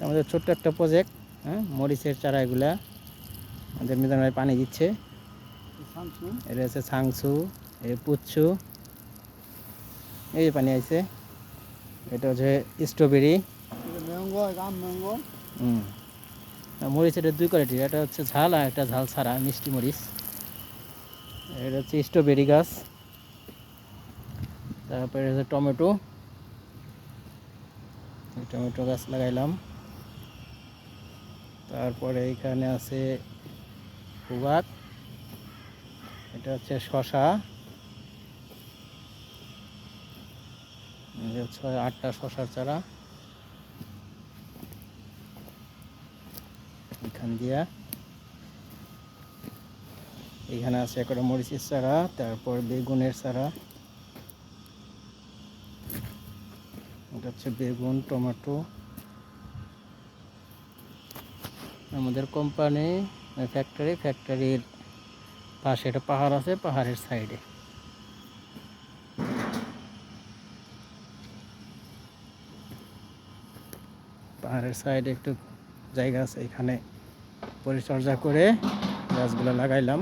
আমাদের ছোট্ট একটা প্রজেক্ট, হ্যাঁ, মরিচের চারা এগুলা আমাদের মিজান ভাই পানি দিচ্ছে। এটা হচ্ছে সাংসু, এই পুচ্ছু, এই যে পানি আইছে। এটা হচ্ছে স্ট্রবেরি। মরিচ এটা দুই কোয়ালিটির, এটা হচ্ছে ঝাল আর একটা ঝাল ছাড়া মিষ্টি মরিচ। এটা হচ্ছে স্ট্রবেরি গাছ। তারপরে হচ্ছে টমেটো, টমেটো গাছ লাগাইলাম। তারপরে এখানে আছে হুবাক, এটা হচ্ছে শশা, 6-8টা শশার চারা এখান দিয়া। এখানে আছে একটা মরিচের চারা, তারপর বেগুনের চারা, এটা হচ্ছে বেগুন, টমেটো। আমাদের কোম্পানি ফ্যাক্টরির পাশে একটা পাহাড় আছে, পাহাড়ের সাইডে। পাহাড়ের সাইডে একটু জায়গা আছে, এখানে পরিচর্যা করে গাছগুলো লাগাইলাম।